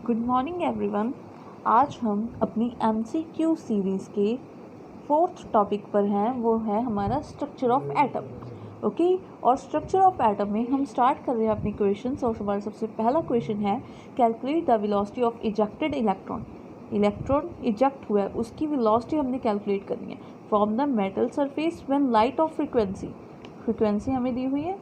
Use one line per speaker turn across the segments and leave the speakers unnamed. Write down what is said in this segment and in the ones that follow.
Good morning everyone. आज हम अपनी MCQ सीरीज़ के 4th टॉपिक पर हैं, वो है हमारा स्ट्रक्चर ऑफ एटम। ओके, और स्ट्रक्चर ऑफ एटम में हम स्टार्ट कर रहे हैं अपनी क्वेश्चंस। और हमारा सबसे पहला क्वेश्चन है calculate the velocity of ejected electron. Electron eject हुआ है, उसकी वेलोसिटी हमने कैलकुलेट करनी है from the metal surface when light of frequency हमें दी हुई है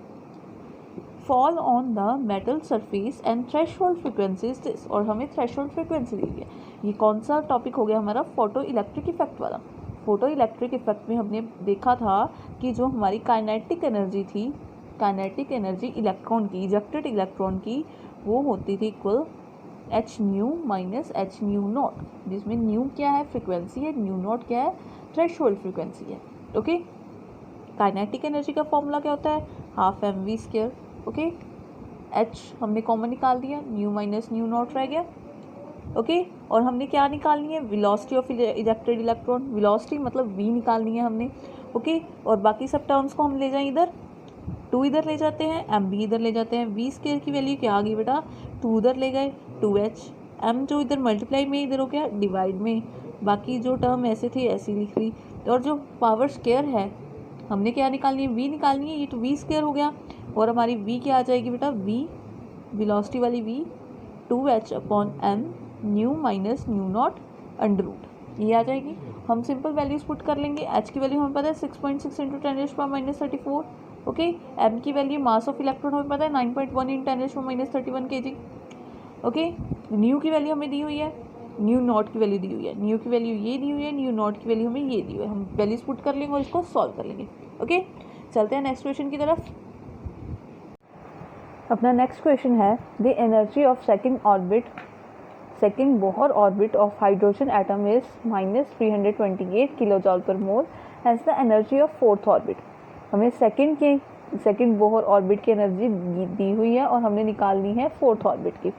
fall on the metal surface and threshold frequency is this, और हमें थ्रेशोल्ड फ्रीक्वेंसी दी है। ये कौन सा टॉपिक हो गया हमारा? फोटो इलेक्ट्रिक इफेक्ट वाला। फोटो इलेक्ट्रिक इफेक्ट में हमने देखा था कि जो हमारी काइनेटिक एनर्जी थी, काइनेटिक एनर्जी इलेक्ट्रॉन की, इजेक्टेड इलेक्ट्रॉन की, वो होती थी equal H new minus H new not, जिसमें न्यू क्या है? फ्रीक्वेंसी है, न्यू नॉट क्या है? थ्रेशोल्ड फ्रीक्वेंसी है। ओके, काइनेटिक एनर्जी का फॉर्मूला क्या होता है? Half mv²। ओके, एच हमने कॉमन निकाल दिया, न्यू माइनस न्यू नॉट रह गया। ओके, और हमने क्या निकालनी है? Velocity of ejected electron. Velocity मतलब वी निकालनी है हमने। ओके, और बाकी सब टर्म्स को हम ले जाएं इधर, 2 इधर ले जाते हैं, एम बी इधर ले जाते हैं। v² की वैल्यू क्या आ गई बेटा? 2 उधर ले गए, 2h। m जो इधर मल्टीप्लाई में, इधर हो गया डिवाइड में। बाकी जो टर्म ऐसे थे ऐसी लिख ली। और जो पावर स्क्वायर है हमने क्या निकालनी है? v निकालनी है। ये तो v² हो गया, और हमारी v क्या आ जाएगी बेटा? v वेलोसिटी वाली v 2h upon m nu minus nu naught under root, ये आ जाएगी। हम सिंपल वैल्यूज पुट कर लेंगे। h की वैल्यू हमें पता है 6.6 इंटू 10⁻⁻34। ओके, m की वैल्यू मास ऑफ इलेक्ट्रॉन हमें पता है 9.1 इंटू 10⁻31 kg। ओके, न्यू की वैल्यू हमें दी हुई है, न्यू नॉट की वैल्यू दी हुई है, न्यू की वैल्यू ये दी हुई है, न्यू नॉट की वैल्यू हमें ये दी हुई है। हम वैल्यूज पुट कर लेंगे और इसको सॉल्व कर लेंगे। ओके, चलते हैं नेक्स्ट क्वेश्चन की तरफ। अपना नेक्स्ट क्वेश्चन है the energy of second Bohr orbit of hydrogen atom is -328 kilo joule per mole as the energy of fourth orbit. हमें सेकंड बोहर ऑर्बिट की एनर्जी दी हुई है और हमने निकालनी है फोर्थ ऑर्बिट की।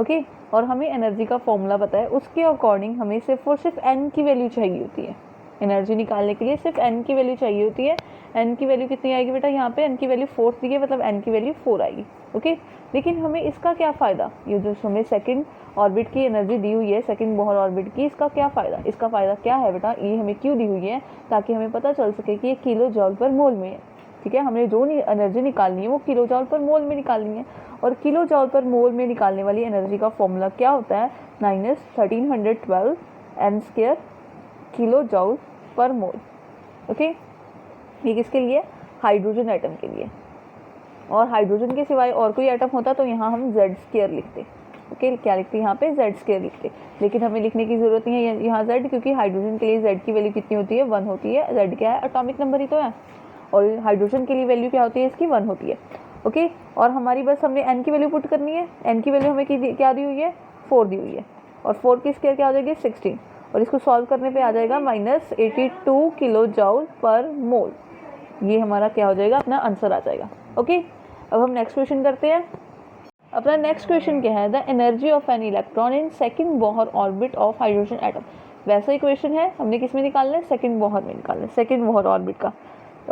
ओके, और हमें एनर्जी का फॉर्मूला पता है, उसके अकॉर्डिंग हमें सिर्फ और सिर्फ एन की वैल्यू चाहिए होती है। एनर्जी निकालने के लिए सिर्फ एन की वैल्यू चाहिए होती है। एन की वैल्यू कितनी आएगी बेटा? यहाँ पे एन की वैल्यू 4 दी है, मतलब एन की वैल्यू 4 आएगी। ओके, लेकिन हमें इसका क्या फ़ायदा? ये जो हमें सेकंड ऑर्बिट की एनर्जी दी हुई है, सेकंड बोहर ऑर्बिट की, इसका क्या फ़ायदा? इसका फ़ायदा क्या है बेटा? ये हमें क्यों दी हुई है? ताकि हमें पता चल सके कि ये किलो जॉल पर मोल में है। ठीक है, हमने जो एनर्जी निकालनी है वो किलो जॉल पर मोल में निकालनी है, और किलो जॉल पर मोल में निकालने वाली एनर्जी का फॉर्मूला क्या होता है? -1312 m² किलो जॉल पर मोल। ओके, ये किसके लिए? हाइड्रोजन एटम के लिए। और हाइड्रोजन के सिवाय और कोई एटम होता तो यहाँ हम Z² लिखते। ओके, क्या लिखते? यहाँ पे Z² लिखते, लेकिन हमें लिखने की ज़रूरत नहीं है यहाँ Z, क्योंकि हाइड्रोजन के लिए Z की वैल्यू कितनी होती है? 1 होती है। Z क्या है? एटॉमिक नंबर ही तो है, और हाइड्रोजन के लिए वैल्यू क्या होती है इसकी? 1 होती है। ओके, और हमारी बस हमने n की वैल्यू पुट करनी है। n की वैल्यू हमें क्या दी हुई है? 4 दी हुई है, और 4 की स्क्वायर क्या हो जाएगी? 16, और इसको सॉल्व करने पे आ जाएगा -82 किलो जॉल पर मोल। ये हमारा क्या हो जाएगा? अपना आंसर आ जाएगा। ओके, अब हम नेक्स्ट क्वेश्चन करते हैं। अपना नेक्स्ट क्वेश्चन क्या है? The energy of an electron in second Bohr orbit of hydrogen atom. वैसा ही क्वेश्चन है, हमने किस में निकालना है? सेकंड बोहर में निकालना है, सेकंड बोहर ऑर्बिट का।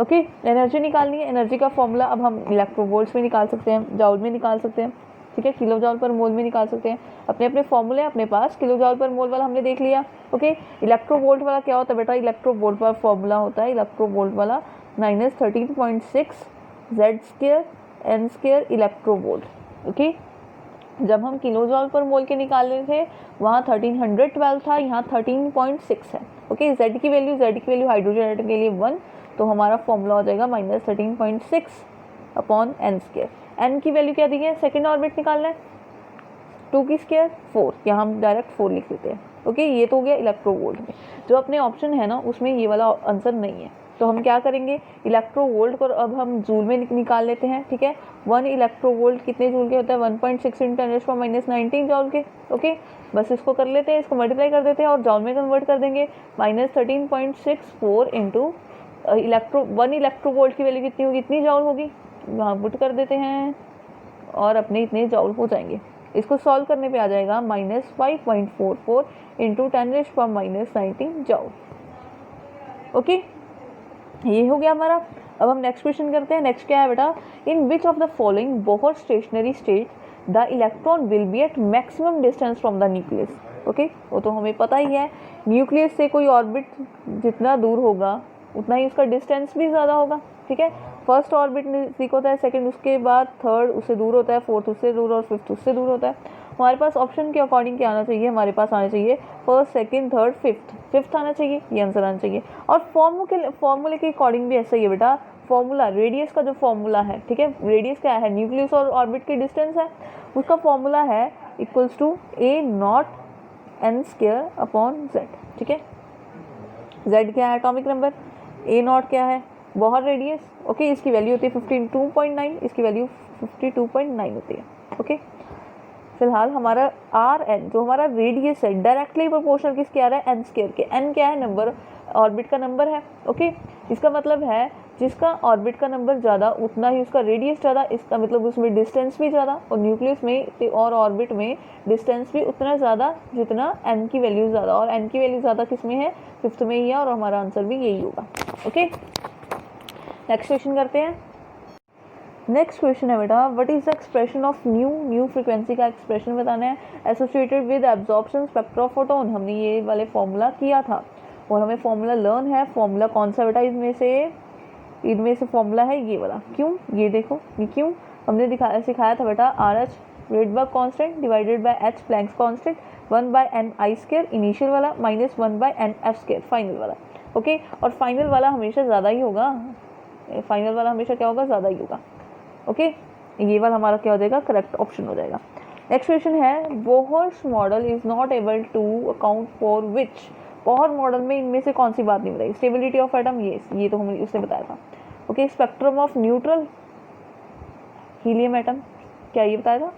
ओके, एनर्जी निकालनी है। एनर्जी का फॉर्मूला अब हम इलेक्ट्रोवोल्ट्स में निकाल सकते हैं, जॉल में निकाल सकते हैं, ठीक है, किलो जॉल पर मोल में निकाल सकते हैं। अपने अपने फॉर्मूले अपने पास। किलो जॉल पर मोल वाला हमने देख लिया। ओके, इलेक्ट्रोवोल्ट वाला क्या होता है बेटा? इलेक्ट्रोवोल्ट वाला फॉर्मूला होता है, इलेक्ट्रोवोल्ट वाला -13.6 Z² n² इलेक्ट्रोवोल्ट। ओके, जब हम किलो जॉल पर मोल के निकाल रहे थे वहाँ 1312 था, यहाँ 13.6 है। ओके, Z की वैल्यू हाइड्रोजन एटम के लिए 1, तो हमारा फॉर्मूला हो जाएगा -13.6 अपॉन n²। n की वैल्यू क्या दी है? सेकंड ऑर्बिट निकालना है, 2 की स्क्वायर 4, यहाँ हम डायरेक्ट 4 लिख लेते हैं। ओके, ये तो हो गया इलेक्ट्रोवोल्ट में। जो अपने ऑप्शन है ना, उसमें ये वाला आंसर नहीं है, तो हम क्या करेंगे? इलेक्ट्रोवोल्ट को अब हम जूल में निकाल लेते हैं। ठीक है, 1 इलेक्ट्रोवोल्ट कितने जूल के होता है? 1.6 × 10⁻⁻19 जॉल के। ओके, बस इसको कर लेते हैं, इसको मल्टीप्लाई कर देते हैं और जॉल में कन्वर्ट कर देंगे। -13.64 इंटू 1 इलेक्ट्रोवोल्ट की वैल्यू कितनी होगी? इतनी जॉल होगी, वहाँ पुट कर देते हैं और अपने इतने जॉल हो जाएंगे। इसको सॉल्व करने पे आ जाएगा -5.44 इंटू 10⁻⁻19 जॉल। ओके, ये हो गया हमारा। अब हम नेक्स्ट क्वेश्चन करते हैं। नेक्स्ट क्या है बेटा, in which of the following Bohr stationary state the electron will be at maximum distance from the nucleus. Okay, वो तो हमें पता ही है, न्यूक्लियस से कोई ऑर्बिट जितना दूर होगा उतना ही उसका डिस्टेंस भी ज़्यादा होगा। ठीक है, फर्स्ट ऑर्बिट नज़दीक होता है, सेकंड उसके बाद थर्ड उससे दूर होता है, फोर्थ उससे दूर और फिफ्थ उससे दूर होता है। हमारे पास ऑप्शन के अकॉर्डिंग क्या आना चाहिए, हमारे पास आना चाहिए फर्स्ट सेकंड थर्ड फिफ्थ आना चाहिए, ये आंसर आना चाहिए। और फॉर्मूले के अकॉर्डिंग भी ऐसा ही है बेटा, फॉर्मूला रेडियस का जो फॉर्मूला है, ठीक है, रेडियस क्या है, न्यूक्लियस और ऑर्बिट की डिस्टेंस है, उसका फॉर्मूला है equals to a naught n square upon z। ठीक है, z क्या है, एटॉमिक नंबर, a नॉट क्या है, बोहर रेडियस। ओके, इसकी वैल्यू होती है 52.9, इसकी वैल्यू 52.9 होती है। ओके, फिलहाल हमारा आर एन जो हमारा रेडियस है डायरेक्टली प्रोपोर्शनल किसके आ रहा है, एन स्क्वायर के। एन क्या है, नंबर, ऑर्बिट का नंबर है। ओके, इसका मतलब है जिसका ऑर्बिट का नंबर ज़्यादा उतना ही उसका रेडियस ज़्यादा, इसका मतलब उसमें डिस्टेंस भी ज़्यादा, और न्यूक्लियस में और ऑर्बिट में डिस्टेंस भी उतना ज़्यादा जितना एन की वैल्यू ज़्यादा, और एन की वैल्यू ज़्यादा किस में है, फिफ्थ में ही है, और हमारा आंसर भी यही होगा। ओके, नेक्स्ट क्वेश्चन करते हैं। नेक्स्ट क्वेश्चन है बेटा, what is the expression of new frequency का एक्सप्रेशन बताना है associated with absorption spectra of photon. हमने ये वाले फॉर्मूला किया था और हमें फॉर्मूला लर्न है। फॉर्मूला कौन सा बेटा, इनमें से फॉर्मूला है ये वाला। क्यों, ये देखो, ये क्यों हमने सिखाया था बेटा, RH Rydberg constant divided by H Planck's constant 1/n I² initial वाला माइनस 1/n F² फाइनल वाला। ओके, और फाइनल वाला हमेशा ज़्यादा ही होगा, फाइनल वाला हमेशा क्या होगा, ज़्यादा ही होगा। ओके, ये वाला हमारा क्या हो जाएगा, करेक्ट ऑप्शन हो जाएगा। नेक्स्ट क्वेश्चन है, Bohr's model is not able to account for which. Bohr model में इनमें से कौन सी बात नहीं बताई, स्टेबिलिटी ऑफ एटम, ये तो हमने उसने बताया था। Okay, spectrum of neutral helium atom, क्या ये बताया था।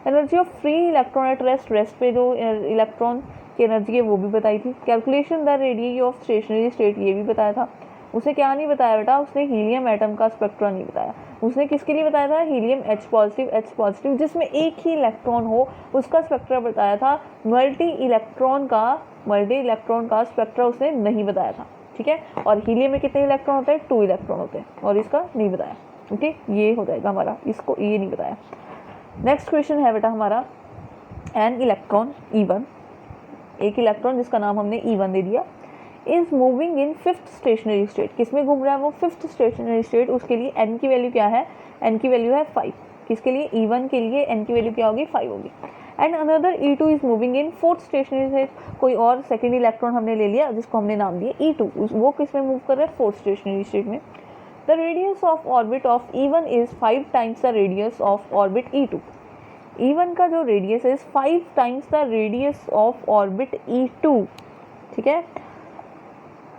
Energy of free electron at rest पे जो इलेक्ट्रॉन की एनर्जी है वो भी बताई थी। Calculation the radius of stationery state, ये भी बताया था। उसने क्या नहीं बताया बेटा, उसने हीलियम एटम का स्पेक्ट्रा नहीं बताया। उसने किसके लिए बताया था, हीलियम H पॉजिटिव जिसमें एक ही इलेक्ट्रॉन हो उसका स्पेक्ट्रा बताया था। मल्टी इलेक्ट्रॉन का स्पेक्ट्रा उसने नहीं बताया था। ठीक है, और हीलियम में कितने इलेक्ट्रॉन होते हैं, 2 इलेक्ट्रॉन होते हैं, और इसका नहीं बताया। ओके, ये हो जाएगा हमारा, इसको ये नहीं बताया। नेक्स्ट क्वेश्चन है बेटा हमारा, एन इलेक्ट्रॉन E1, एक इलेक्ट्रॉन जिसका नाम हमने E1 दे दिया, is moving in fifth stationery state. किसमें घूम रहा है वो, फिफ्थ स्टेशनरी स्टेट। उसके लिए एन की वैल्यू क्या है, एन की वैल्यू है 5। किसके लिए, E1 के लिए एन की वैल्यू क्या होगी, 5 होगी। And another E2 is moving in fourth stationery state. कोई और सेकेंड इलेक्ट्रॉन हमने ले लिया जिसको हमने नाम दिया E2, वो किस में मूव कर रहा है, फोर्थ स्टेशनरी स्टेट में। The radius of orbit of E1 is 5 times the radius of orbit E2। E1 का जो रेडियस है 5 times the radius of orbit E2। ठीक है,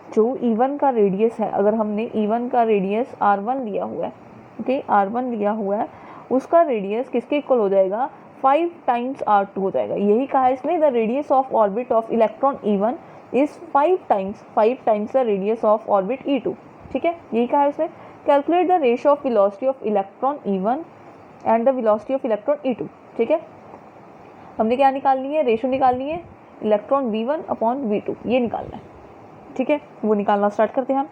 जो E1 का रेडियस है, अगर हमने E1 का रेडियस R1 लिया हुआ है, ओके, R1 लिया हुआ है, उसका रेडियस किसके इक्वल हो जाएगा, 5 टाइम्स R2 हो जाएगा। यही कहा है इसने, the radius of orbit of electron E1 is 5 times the radius of orbit E2। ठीक है, यही कहा है उसने। Calculate the ratio of velocity of electron E1 and the velocity of electron E2। ठीक है, हमने क्या निकालनी है, रेशियो निकालनी है, इलेक्ट्रॉन V1 अपॉन V2, ये निकालना है। ठीक है, वो निकालना स्टार्ट करते हैं हम।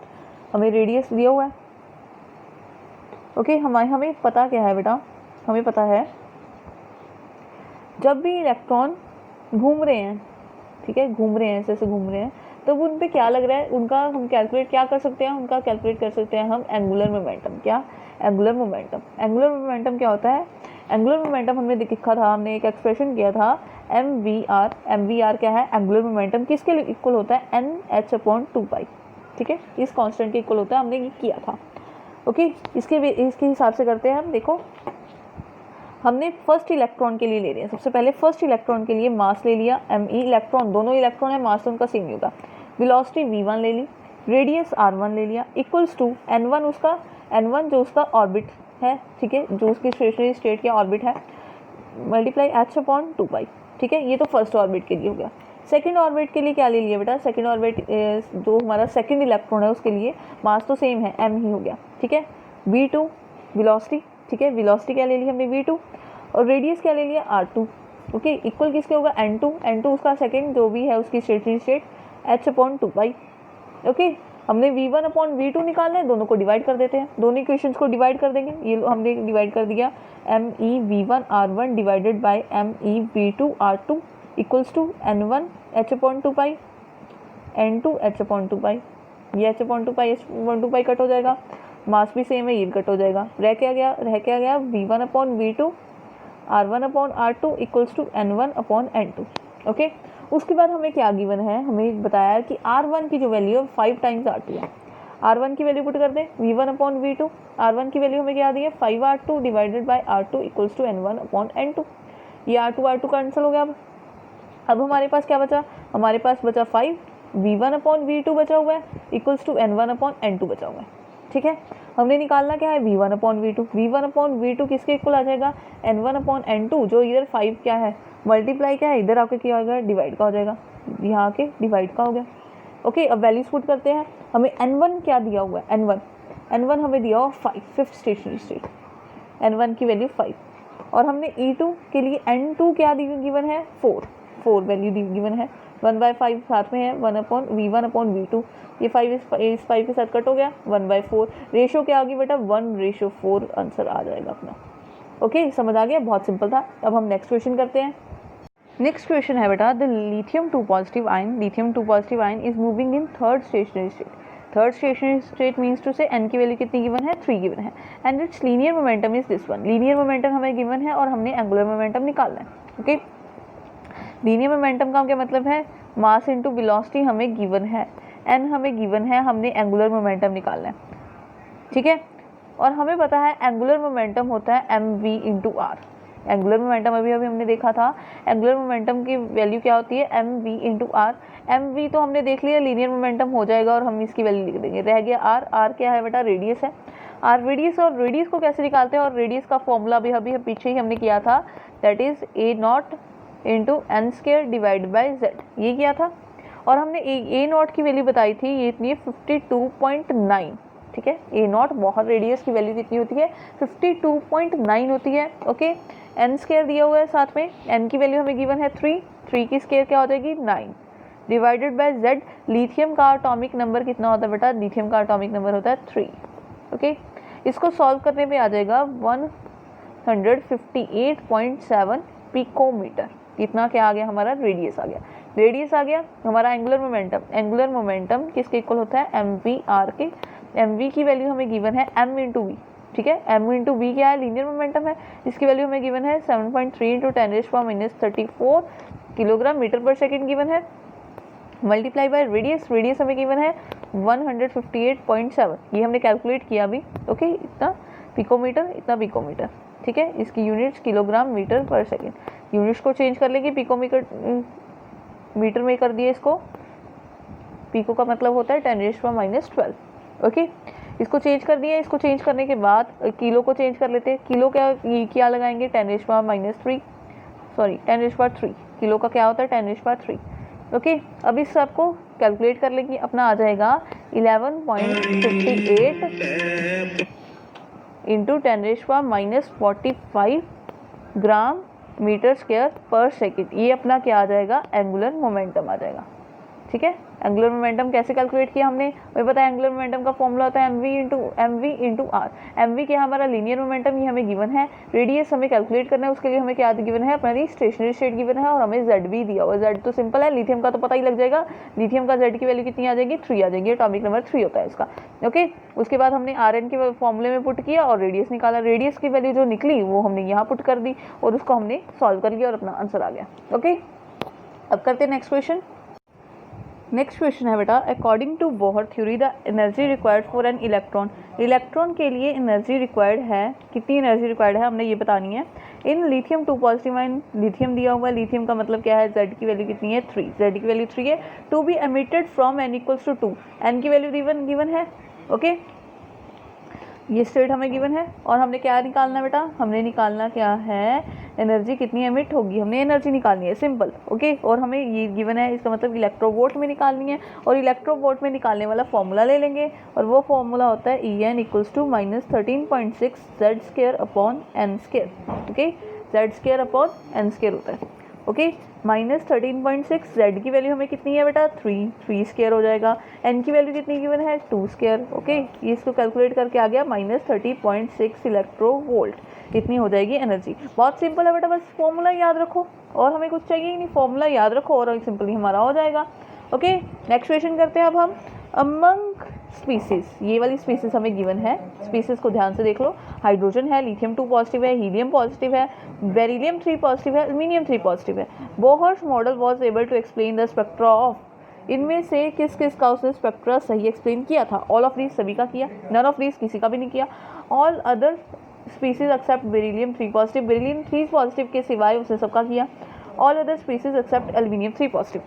हमें रेडियस दिया हुआ है। ओके, हमें पता क्या है बेटा, हमें पता है जब भी इलेक्ट्रॉन घूम रहे हैं, ठीक है, घूम रहे हैं, ऐसे घूम रहे हैं, तो उन पे क्या लग रहा है, उनका हम कैलकुलेट क्या कर सकते हैं, उनका कैलकुलेट कर सकते हैं हम एंगुलर मोमेंटम। क्या, एंगुलर मोमेंटम। एंगुलर मोमेंटम क्या होता है, एंगुलर मोमेंटम हमने लिखा था, हमने एक एक्सप्रेशन किया था MVR क्या है, एंगुलर मोमेंटम किसके इक्वल होता है, NH/2π। ठीक है, इस कांस्टेंट के इक्वल होता है, हमने ये किया था। ओके, इसके हिसाब से करते हैं हम। देखो, हमने फर्स्ट इलेक्ट्रॉन के लिए ले रहे हैं, सबसे पहले फर्स्ट इलेक्ट्रॉन के लिए मास ले लिया Me, इलेक्ट्रॉन दोनों इलेक्ट्रॉन है, मास उनका सेम ही होगा। वेलोसिटी V1 ले ली, रेडियस R1 ले लिया, इक्वल्स टू N1 जो उसका ऑर्बिट है, ठीक है, जो उसकी स्टेशनरी स्टेट का ऑर्बिट है, मल्टीप्लाई H/2π। ठीक है, ये तो फर्स्ट ऑर्बिट के लिए हो गया। सेकंड ऑर्बिट के लिए क्या ले लिया बेटा, सेकंड ऑर्बिट जो हमारा सेकंड इलेक्ट्रॉन है उसके लिए मास तो सेम है, M ही हो गया। ठीक है, V2 वेलोसिटी, ठीक है, वेलोसिटी क्या ले ली हमने, V2, और रेडियस क्या ले लिया, R2। ओके, इक्वल किसके होगा, N2 उसका सेकंड जो भी है उसकी स्टेशनरी स्टेट, H/2π। ओके, हमने V1 अपॉन V2 निकालना है, दोनों को डिवाइड कर देते हैं, दोनों इक्वेशंस को डिवाइड कर देंगे। ये हमने डिवाइड कर दिया, MeV1R1 divided by MeV2R2 equals to N1 H/2π N2 H/2π। ये H/2π कट हो जाएगा, मास भी सेम है, ये कट हो जाएगा। रह क्या गया V1 upon V2 R1 upon R2 equals to N1 upon N2। Okay, उसके बाद हमें क्या गिवन है, हमें बताया कि R1 की जो वैल्यू है 5 टाइम्स R2 है। R1 की वैल्यू पुट कर दें, V1 अपॉन V2, R1 की वैल्यू हमें क्या दी है 5R2 divided by R2 equals to N1 upon N2। ये R2 कैंसिल हो गया। अब हमारे पास क्या बचा, हमारे पास बचा 5, V1 अपॉन V2 बचा हुआ है equals to N1 upon N2 बचा हुआ है। ठीक है, हमने निकालना क्या है V1 upon V2। V1 upon V2 किसके इक्वल आ जाएगा, N1 अपॉन N2, जो इधर 5 क्या है मल्टीप्लाई क्या है, इधर आके क्या होगा डिवाइड का हो जाएगा, यहाँ आके डिवाइड का हो गया। ओके, अब वैल्यूज पुट करते हैं। हमें N1 क्या दिया हुआ है, N1 हमें दिया हुआ 5, फिफ्थ स्टेशनरी स्टेट, N1 की वैल्यू 5। और हमने E2 के लिए N2 क्या गिवन है 4 वैल्यू गिवन है, 1/5 साथ में है, V1 अपॉन V2। ये 5 इस 5 के साथ कट हो गया, 1/4। रेशो क्या होगी बेटा 1:4 आंसर आ जाएगा अपना। ओके, समझ आ गया, बहुत सिंपल था। अब हम नेक्स्ट क्वेश्चन करते हैं। नेक्स्ट क्वेश्चन है बेटा, the lithium 2 positive ion is moving in third stationary state. Third stationary state means to say n की वैल्यू कितनी गिवन है, 3 गिवन है, and it's linear momentum is this one. Linear momentum हमें given है और हमने एंगुलर मोमेंटम निकालना है। ओके, लीनियर मोमेंटम का क्या मतलब है, मास इंटू वेलोसिटी हमें गिवन है, n हमें गिवन है, हमने एंगुलर मोमेंटम निकालना है। ठीक है, और हमें पता है एंगुलर मोमेंटम होता है mv into R. Angular momentum अभी हमने देखा था, एंगुलर मोमेंटम की वैल्यू क्या होती है mv इंटू आर। mv तो हमने देख लिया, लीनियर मोमेंटम हो जाएगा और हम इसकी वैल्यू लिख देंगे। रह गया r क्या है बेटा, रेडियस है। आर रेडियस, और रेडियस को कैसे निकालते हैं, और रेडियस का फॉर्मूला अभी पीछे ही हमने किया था, that is A0 into n² divide by z, ये किया था। और हमने A0 की वैल्यू बताई थी, ये इतनी है 52.9। ठीक है, A0 बहुत, रेडियस की वैल्यू कितनी होती है 52.9 होती है। ओके, n² दिया हुआ है साथ में, n की वैल्यू हमें गिवन है 3 की स्क्वायर क्या हो जाएगी 9 डिवाइडेड बाय z। लिथियम का एटॉमिक नंबर कितना होता है बेटा, लिथियम का एटॉमिक नंबर होता है 3। ओके, इसको सॉल्व करने पे आ जाएगा 158.7 पिकोमीटर। कितना क्या आ गया हमारा, रेडियस आ गया। हमारा एंगुलर मोमेंटम किसके इक्वल होता है, mv/r के। mv की वैल्यू हमें गिवन है m इंटू वी। ठीक है, m इंटू वी क्या है, लीनियर मोमेंटम है, इसकी वैल्यू हमें गिवन है 7.3 into 10⁻34 kilogram metre per second given है, मल्टीप्लाई बाय रेडियस हमें गिवन है 158.7, ये हमने कैलकुलेट किया अभी। ओके, इतना पिकोमीटर। ठीक है, इसकी units kilogram metre per second, units को चेंज कर लेंगे, मीटर में कर दिए इसको, पिको का मतलब होता है 10⁻12। ओके, इसको चेंज कर दिया। इसको चेंज करने के बाद किलो को चेंज कर लेते हैं, किलो क्या लगाएंगे 10⁻3, किलो का क्या होता है 10⁻3। ओके, अब इस सबको कैलकुलेट कर लेंगे, अपना आ जाएगा 11.58 इंटू 10⁻45 ग्राम मीटर स्क्वायर पर सेकेंड। ये अपना क्या आ जाएगा, एंगुलर मोमेंटम आ जाएगा। ठीक है, एंगुलर मोमेंटम कैसे कैलकुलेट किया हमने, हमें पता है एंगुलर मोमेंटम का फॉर्मूला होता है mv इंटू आर। mv क्या हमारा लीनियर मोमेंटम, ये हमें गिवन है। रेडियस हमें कैलकुलेट करना है, उसके लिए हमें क्या गिवन है, अपनी स्टेशनरी स्टेट गिवन है, और हमें z भी दिया हुआ है। z तो सिंपल है, लिथियम का तो पता ही लग जाएगा, लिथियम का z की वैल्यू कितनी आ जाएगी 3 आ जाएगी, एटॉमिक नंबर 3 होता है इसका। ओके, उसके बाद हमने Rn के फॉर्मूले में पुट किया और रेडियस निकाला। रेडियस की वैल्यू जो निकली वो हमने यहाँ पुट कर दी और उसको हमने सॉल्व कर लिया और अपना आंसर आ गया। ओके, अब करते हैं नेक्स्ट क्वेश्चन। नेक्स्ट क्वेश्चन है बेटा, according to Bohr theory the energy required for an electron. Electron के लिए एनर्जी रिक्वायर्ड है, कितनी एनर्जी रिक्वायर्ड है हमने ये बतानी है। इन लिथियम 2 पॉजिटिव आयन, लिथियम दिया हुआ है, लिथियम का मतलब क्या है, z की वैल्यू कितनी है 3, z की वैल्यू 3 है। To be emitted from n equals to 2, n की वैल्यू गिवन है। ओके, ये स्टेट हमें गिवन है और हमने क्या निकालना बेटा, हमने निकालना क्या है, एनर्जी कितनी एमिट होगी, हमने एनर्जी निकालनी है, सिंपल। ओके, और हमें ये गिवन है, इसका मतलब इलेक्ट्रोवोल्ट में निकालनी है, और इलेक्ट्रोवोल्ट में निकालने वाला फॉर्मूला ले लेंगे, और वो फॉर्मूला होता है En equals to -13.6 z² upon n²। Okay, z² upon n² होता है। ओके। -13.6, जेड की वैल्यू हमें कितनी है बेटा 3 स्क्वायर हो जाएगा। एन की वैल्यू कितनी गिवन है 2 स्क्वायर। ओके, ये इसको कैलकुलेट करके आ गया -30.6 इलेक्ट्रोवोल्ट। इतनी हो जाएगी एनर्जी। बहुत सिंपल है बेटा, बस फॉर्मूला याद रखो और हमें कुछ चाहिए ही नहीं, फॉर्मूला याद रखो और सिंपली हमारा हो जाएगा। ओके, नेक्स्ट क्वेश्चन करते हैं अब हम। अमंग स्पीसीज, ये वाली स्पीसीज हमें गिवन है, स्पीसीज को ध्यान से देख लो। हाइड्रोजन है, लिथियम 2 पॉजिटिव है, हीलियम पॉजिटिव है, बेरिलियम 3 पॉजिटिव है, एल्यूमिनियम 3 पॉजिटिव है। Bohr's model was able to explain the spectra of, इनमें से किस किस का उसने स्पेक्ट्रा सही एक्सप्लेन किया था? ऑल ऑफ दीज, सभी का किया। नन ऑफ दीज, किसी का भी नहीं किया। All other species except beryllium 3 positive, beryllium 3 positive के सिवाय उसने सबका किया। All other species except aluminium 3 positive.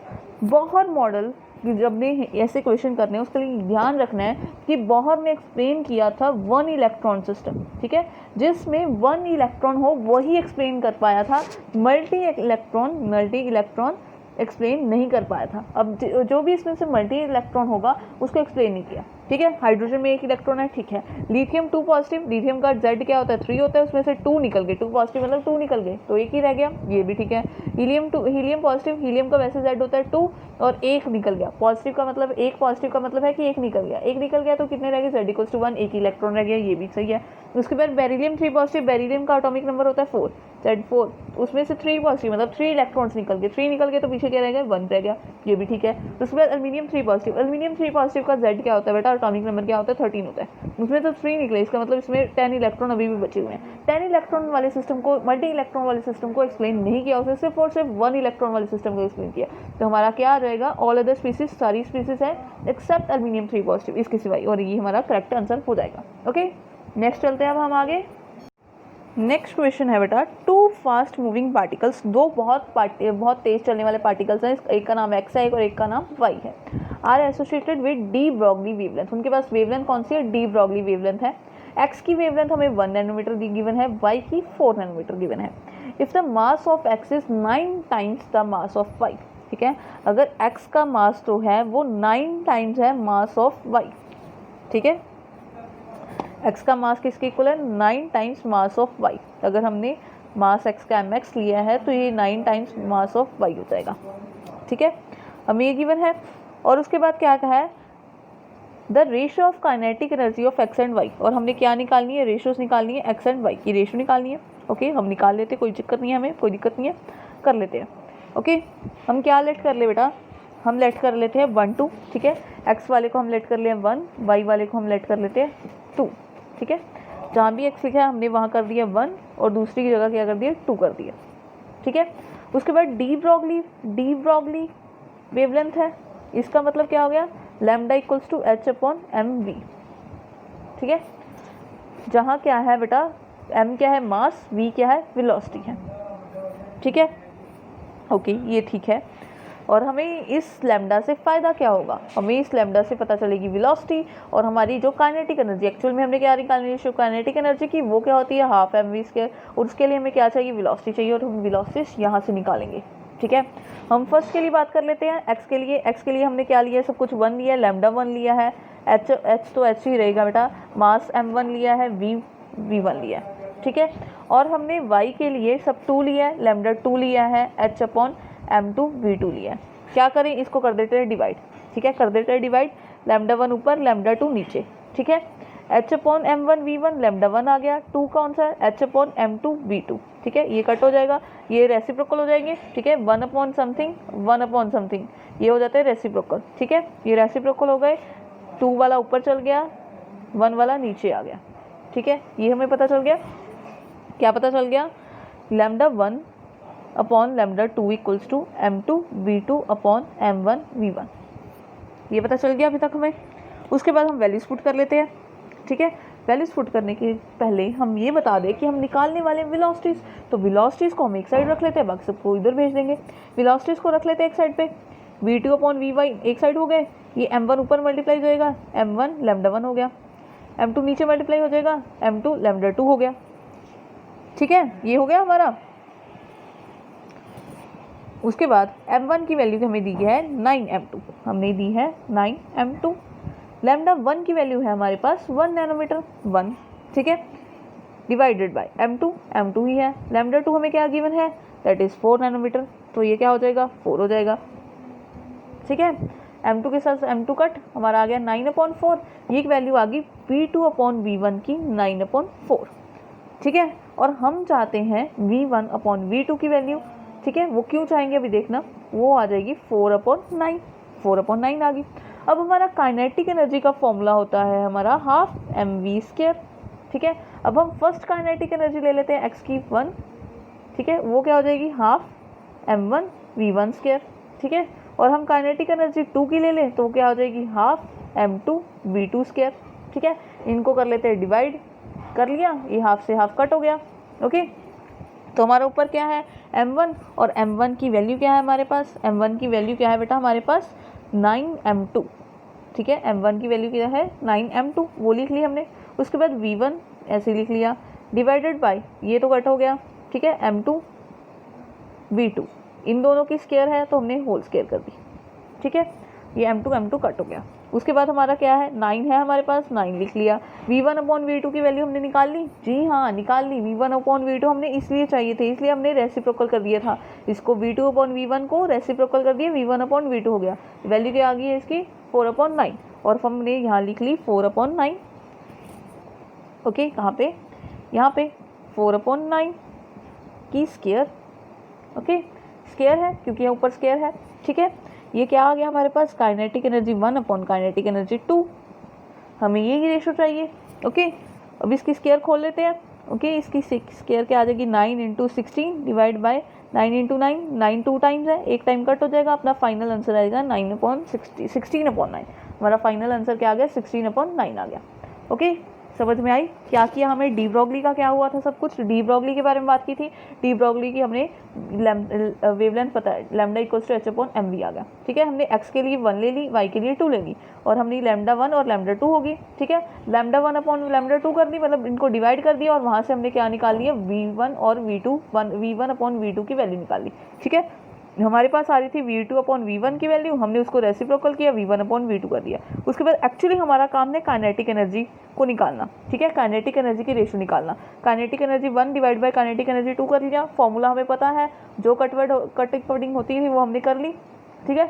Bohr model जब ने ऐसे क्वेश्चन करने हैं उसके लिए ध्यान रखना है कि बोहर ने एक्सप्लेन किया था 1 इलेक्ट्रॉन सिस्टम, ठीक है, जिसमें 1 इलेक्ट्रॉन हो वही एक्सप्लेन कर पाया था। मल्टी इलेक्ट्रॉन एक्सप्लेन नहीं कर पाया था। अब जो भी इसमें से मल्टी इलेक्ट्रॉन होगा उसको एक्सप्लेन नहीं किया, ठीक है। हाइड्रोजन में 1 इलेक्ट्रॉन है, ठीक है। लिथियम 2 पॉजिटिव, लिथियम का जेड क्या होता है 3 होता है, उसमें से 2 निकल गए, 2 पॉजिटिव मतलब 2 निकल गए, तो 1 ही रह गया, ये भी ठीक है। हीलियम पॉजिटिव, हीलियम का वैसे जेड होता है 2 और 1 निकल गया। पॉजिटिव का मतलब 1 पॉजिटिव का मतलब है कि 1 निकल गया, 1 निकल गया तो कितने रह गए Z=1, 1 इलेक्ट्रॉन रह गया, ये भी सही है। उसके बाद बेरिलियम 3 पॉजिटिव, बेरिलियम का एटॉमिक नंबर होता है 4, Z4, उसमें से 3 पॉजिटिव मतलब 3 इलेक्ट्रॉन्स निकल गए, 3 निकल गए तो पीछे क्या रह गया 1 रह गया, ये भी ठीक है। उसके बाद एल्यूमिनियम 3 पॉजिटिव, एल्यूमिनियम 3 पॉजिटिव का Z क्या होता है बेटा, एटॉमिक नंबर क्या होता है 13 होता है, उसमें तो 3 निकले, इसका मतलब इसमें 10 इलेक्ट्रॉन अभी भी बचे हुए हैं। 10 इलेक्ट्रॉन वाले सिस्टम को, मल्टी इलेक्ट्रॉन वाले सिस्टम को एक्सप्लेन नहीं किया उसने, सिर्फ और सिर्फ 1 इलेक्ट्रॉन वाले सिस्टम को एक्सप्लेन किया। तो हमारा क्या आ जाएगा, ऑल अदर स्पीसीज, सारी स्पीसीज है एक्सेप्ट एल्यूमिनियम 3 पॉजिटिव, इसके सिवाय, और ये हमारा करेक्ट आंसर हो जाएगा। ओके, नेक्स्ट चलते हैं अब हम आगे। नेक्स्ट क्वेश्चन है बेटा, 2 फास्ट मूविंग पार्टिकल्स, दो बहुत तेज चलने वाले पार्टिकल्स हैं, एक का नाम x है और एक का नाम y है, are associated with de Broglie wavelength. उनके पास वेवलेंथ कौन सी है, डी ब्रॉगली वेवलेंथ है। x की वेवलेंथ हमें 1 नैनोमीटर गिवन है, y की 4 नैनोमीटर गिवन है। If the mass of x is 9 times the mass of y, ठीक है, अगर x का मास तो है वो 9 टाइम्स है मास ऑफ y, ठीक है, x का मास किसके इक्वल है 9 टाइम्स मास ऑफ y। अगर हमने मास x का mx लिया है तो ये 9 टाइम्स मास ऑफ y हो जाएगा, ठीक है, हमें ये गिवन है। और उसके बाद क्या कहा है, the ratio of kinetic energy of x and y, और हमने क्या निकालनी है, रेशियोज निकालनी है, x एंड y की रेशियो निकालनी है। ओके, हम निकाल लेते, कोई दिक्कत नहीं है, हमें कोई दिक्कत नहीं है, कर लेते हैं। ओके, हम क्या लेट कर ले बेटा, हम लेट कर लेते हैं 1 2, ठीक है, x वाले को हम लेट कर लें 1, y वाले को हम लेट कर लेते हैं 2, ठीक है, जहाँ भी x लिखा है हमने वहाँ कर दिया 1 और दूसरी की जगह क्या कर दिया 2 कर दिया, ठीक है। उसके बाद डी ब्रॉगली वेवलेंथ है, इसका मतलब क्या हो गया, लैम्डा इक्वल्स टू h/mv, ठीक है, जहाँ क्या है बेटा m क्या है मास, v क्या है वेलोसिटी है, ठीक है। ओके, ये ठीक है। और हमें इस लैम्डा से फ़ायदा क्या होगा, हमें इस लैम्डा से पता चलेगी वेलोसिटी और हमारी जो काइनेटिक एनर्जी, एक्चुअल में हमने क्या निकालनी है काइनेटिक एनर्जी की, वो क्या होती है हाफ mv², और उसके लिए हमें क्या चाहिए वेलोसिटी चाहिए, और हम वेलोसिटी यहाँ से निकालेंगे, ठीक है। हम फर्स्ट के लिए बात कर लेते हैं, x के लिए हमने क्या लिया है, सब कुछ 1 लिया है, लैम्डा 1 लिया है, h तो h ही रहेगा बेटा, मास m1 लिया है, v1 लिया है, ठीक है। और हमने y के लिए सब 2 लिया है, लैम्डा 2 लिया है, h/m2 v2 लिया है। क्या करें, इसको कर देते हैं डिवाइड, ठीक है, कर देते हैं डिवाइड, लैम्डा 1 ऊपर लैम्डा 2 नीचे, ठीक है, h/m1 v1 लैम्डा 1 आ गया, 2 कौन सा है h/m2 v2, ठीक है, ये कट हो जाएगा, ये रेसिप्रोकल हो जाएंगे, ठीक है, 1/समथिंग ये हो जाता है रेसिप्रोकल, ठीक है, ये रेसिप्रोकल हो गए, 2 वाला ऊपर चल गया, 1 वाला नीचे आ गया, ठीक है, ये हमें पता चल गया, क्या पता चल गया, lambda 1 upon lambda 2 equals to m2 v2 upon m1 v1, ये पता चल गया अभी तक हमें। उसके बाद हम वैल्यूज पुट कर लेते हैं, ठीक है। वैल्यूज पुट करने के पहले हम ये बता दें कि हम निकालने वाले वेलोसिटीज़, तो वेलोसिटीज़ को हम एक साइड रख लेते हैं, बाकी सबको इधर भेज देंगे। वेलोसिटीज़ को रख लेते हैं एक साइड पे, v2 अपॉन vy एक साइड हो गए, ये m1 ऊपर मल्टीप्लाई हो जाएगा, m1 लैम्डा 1 हो गया, m2 नीचे मल्टीप्लाई हो जाएगा, m2 लैम्डा 2 हो गया, ठीक है, ये हो गया हमारा। उसके बाद m1 की वैल्यू हमें दी है 9m2, हमने दी है 9m2, लैम्डा 1 की वैल्यू है हमारे पास 1 नैनोमीटर 1, ठीक है। डिवाइडेड बाय m2 ही है, लैम्डा 2 हमें क्या गिवन है, दैट इज़ 4 नैनोमीटर, तो ये क्या हो जाएगा 4 हो जाएगा। ठीक है, m2 के साथ m2 कट, हमारा आ गया 9/4, ये वैल्यू आ गई V2/V1 की 9/4। ठीक है, और हम चाहते हैं V1/V2 की वैल्यू। ठीक है, वो क्यों चाहेंगे अभी देखना, वो आ जाएगी 4/9, 4/9 आ गई। अब हमारा काइनेटिक एनर्जी का फॉर्मूला होता है हमारा हाफ mv²। ठीक है, अब हम फर्स्ट काइनेटिक एनर्जी ले लेते हैं x की 1। ठीक है, वो क्या हो जाएगी हाफ m1v1²। ठीक है, और हम काइनेटिक एनर्जी 2 की ले लें तो क्या हो जाएगी हाफ m2v2²। ठीक है, इनको कर लेते हैं डिवाइड, कर लिया, ये हाफ से हाफ कट हो गया। ओके, तो हमारा ऊपर क्या है m1, और m1 की वैल्यू क्या है हमारे पास, m1 की वैल्यू क्या है बेटा हमारे पास 9m2। ठीक है, m1 की वैल्यू क्या है 9m2, वो लिख लिया हमने। उसके बाद v1 ऐसे लिख लिया, डिवाइडेड बाय ये तो कट हो गया। ठीक है, m2 v2 इन दोनों की स्केयर है तो हमने होल स्केयर कर दी। ठीक है, ये m2 कट हो गया। उसके बाद हमारा क्या है 9 है हमारे पास, 9 लिख लिया। v1/v2 की वैल्यू हमने निकाल ली, जी हाँ निकाल ली। v1/v2 हमने इसलिए चाहिए थे, इसलिए हमने रेसिप्रोकल कर दिया था इसको, v2/v1 को रेसिप्रोकल कर दिया, v1/v2 हो गया। वैल्यू क्या आ गई है इसकी 4/9, और हमने यहाँ लिख ली 4/9। ओके, कहाँ पे, यहाँ पे 4/9 की स्केयर। ओके, स्केयर है क्योंकि यहाँ ऊपर स्केयर है। ठीक है, ये क्या आ गया हमारे पास काइनेटिक एनर्जी 1 काइनेटिक एनर्जी 2, हमें ये रेशो चाहिए। ओके, अब इसकी स्केयर खोल लेते हैं। ओके, इसकी स्केयर क्या आ जाएगी 9 × 16 डिवाइड बाय 9 × 9, 9 2 टाइम्स है, एक टाइम कट हो जाएगा, अपना फाइनल आंसर आएगा 16/9। हमारा फाइनल आंसर क्या आ गया 16/9 आ गया। ओके, समझ में आई क्या किया हमें, डी ब्रॉगली का क्या हुआ था, सब कुछ डी ब्रॉगली के बारे में बात की थी। डी ब्रॉगली की हमने वेवलेंथ पता है, लैम्डा = h/mv आ गया। ठीक है, हमने x के लिए 1 ले ली, y के लिए 2 ले ली, और हमने लैम्डा 1 और लैम्डा 2 होगी। ठीक है, लैम्डा 1/लैम्डा 2 कर दी, मतलब इनको डिवाइड कर दिया, और वहाँ से हमने क्या निकाल लिया v1 और v2, v1/v2 की वैल्यू निकाल ली। ठीक है, हमारे पास आ रही थी v2/v1 की वैल्यू, हमने उसको रेसिप्रोकल किया, v1/v2 कर दिया। उसके बाद एक्चुअली हमारा काम है काइनेटिक एनर्जी को निकालना। ठीक है, काइनेटिक एनर्जी की रेशो निकालना। Kinetic energy 1 divide by kinetic energy 2 कर लिया, फॉर्मूला हमें पता है, जो कटिंग होती थी वो हमने कर ली। ठीक है,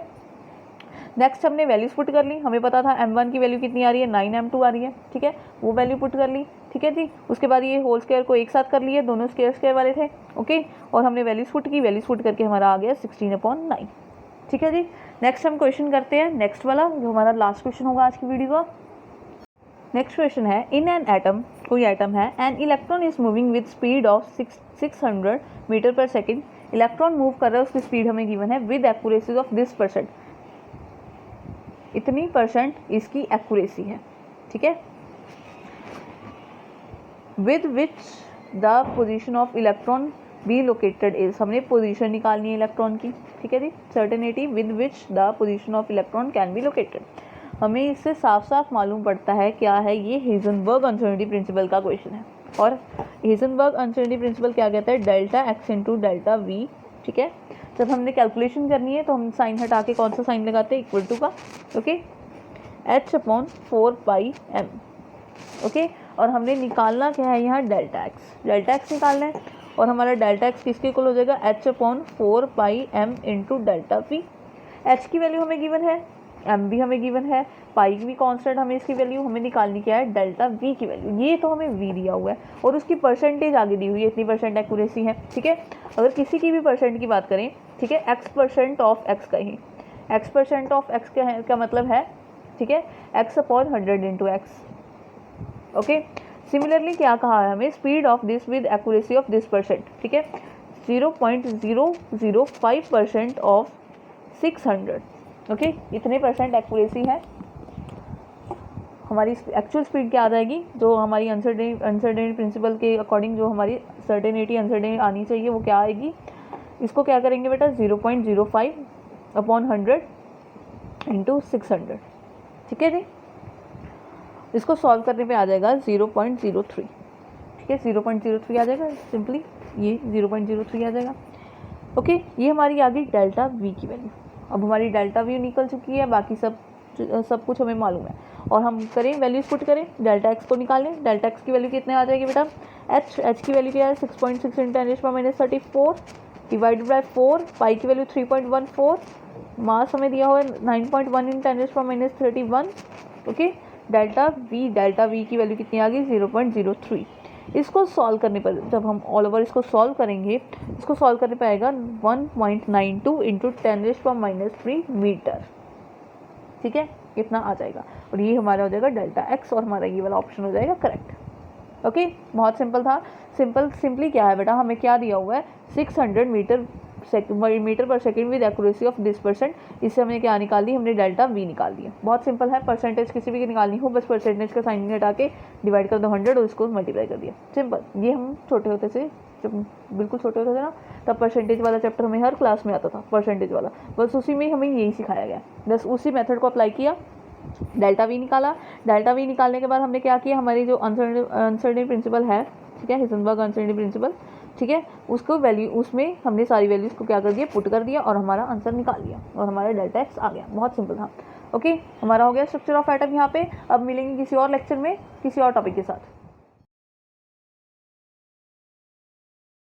नेक्स्ट हमने वैल्यूज पुट कर ली, हमें पता था m1 की वैल्यू कितनी आ रही है 9m2 आ रही है। ठीक है, वो वैल्यू पुट कर ली। ठीक है जी, उसके बाद ये होल स्क्वायर को एक साथ कर लिए, दोनों स्क्वायर वाले थे। ओके, और हमने वैल्यूज पुट की, वैल्यूज पुट करके हमारा आ गया 16/9। ठीक है जी, नेक्स्ट हम क्वेश्चन करते हैं, नेक्स्ट वाला जो हमारा लास्ट क्वेश्चन होगा आज की वीडियो का। नेक्स्ट क्वेश्चन है, इन एन एटम, कोई एटम है, an electron is moving with speed of 600 metre per second. Electron move कर रहा है, उसकी स्पीड हमें गिवन है विद एक्यूरेसी ऑफ दिस %, इतनी % इसकी एक्यूरेसी है। ठीक है, with which the position of electron be located is, हमने पोजीशन निकालनी है इलेक्ट्रॉन की। ठीक है जी, certainty with which the position of electron can be located, हमें इससे साफ साफ मालूम पड़ता है क्या है, ये हेजनबर्ग अनसर्टेनिटी प्रिंसिपल का क्वेश्चन है। और हेजनबर्ग अनसर्टेनिटी प्रिंसिपल क्या कहता है, डेल्टा x × डेल्टा v। ठीक है, जब हमने कैलकुलेशन करनी है तो हम साइन हटा के कौन सा साइन लगाते हैं, इक्वल टू का। Okay, h/4πm। ओके, और हमने निकालना क्या है यहाँ डेल्टा x निकालना है, और हमारा डेल्टा x किसके इक्वल हो जाएगा h/4πm × डेल्टा v। h की वैल्यू हमें गिवन है, m भी हमें गिवन है, पाई की भी कांस्टेंट, हमें इसकी वैल्यू हमें निकालनी क्या है डेल्टा v की वैल्यू, ये तो हमें v दिया हुआ है, और उसकी परसेंटेज आगे दी हुई है, इतनी % एक्यूरेसी है। ठीक है, अगर किसी की भी % की बात करें, ठीक है, x% ऑफ x कहें, x% ऑफ x का मतलब है, ठीक है, x/100 × x। ओके, सिमिलरली क्या कहा है हमें, speed of this with accuracy of this %। ठीक है, 0.005% ऑफ 600। ओके, इतने % एक्यूरेसी है। हमारी एक्चुअल स्पीड क्या आ जाएगी, जो हमारी अनसर्टेनिटी प्रिंसिपल के अकॉर्डिंग जो हमारी सर्टेनिटी अनसर्टेनिटी आनी चाहिए वो क्या आएगी, इसको क्या करेंगे बेटा 0.05/100 × 600। ठीक है जी, इसको सॉल्व करने पे आ जाएगा 0.03। ठीक है, 0.03 आ जाएगा, सिंपली ये 0.03 आ जाएगा। ओके, ये हमारी आ गई डेल्टा v की वैल्यू। अब हमारी डेल्टा v निकल चुकी है, बाकी सब कुछ हमें मालूम है। और हम करें वैल्यूज पुट करें, डेल्टा एक्स को निकालें। डेल्टा एक्स की वैल्यू कितने आ जाएगी बेटा, एच की वैल्यू क्या है 6.6 × 10⁻34 डिवाइडेड बाय 4, पाई की वैल्यू 3.14, मास हमें दिया हुआ है 9.1 × 10⁻31। ओके, डेल्टा वी की वैल्यू कितनी आ गई 0.03। इसको सॉल्व करने पर जब हम ऑल ओवर इसको सॉल्व करेंगे, इसको सॉल्व करने पर आएगा 1.92 × 10⁻³ मीटर। ठीक है, कितना आ जाएगा, और ये हमारा हो जाएगा डेल्टा एक्स, और हमारा ये वाला ऑप्शन हो जाएगा करेक्ट। ओके, बहुत सिंपल था। सिंपली क्या है बेटा, हमें क्या दिया हुआ है 600 metre per second with accuracy of this %। इससे हमने क्या निकाल दी, हमने डेल्टा वी निकाल दिया। बहुत सिंपल है, परसेंटेज किसी भी की निकालनी हो बस परसेंटेज का साइन हटा के डिवाइड कर दो 100 और इसको मल्टीप्लाई कर दिया, सिंपल। ये हम छोटे होते से, जब बिल्कुल छोटे होते थे ना, तब परसेंटेज वाला चैप्टर हमें हर क्लास में आता था, परसेंटेज वाला, बस उसी में हमें यही सिखाया गया। बस उसी मेथड को अप्लाई किया, डेल्टा वी निकाला। डेल्टा वी निकालने के बाद हमने क्या किया, हमारी जो अनसर्टेनिटी प्रिंसिपल है, ठीक है, हिसेनबर्ग अनसर्टेनिटी प्रिंसिपल, ठीक है, उसको वैल्यू, उसमें हमने सारी वैल्यूज को क्या कर दिया, पुट कर दिया, और हमारा आंसर निकाल लिया, और हमारा डेल्टा एक्स आ गया। बहुत सिंपल था। ओके, हमारा हो गया स्ट्रक्चर ऑफ एटम यहाँ पे। अब मिलेंगे किसी और लेक्चर में किसी और टॉपिक के साथ।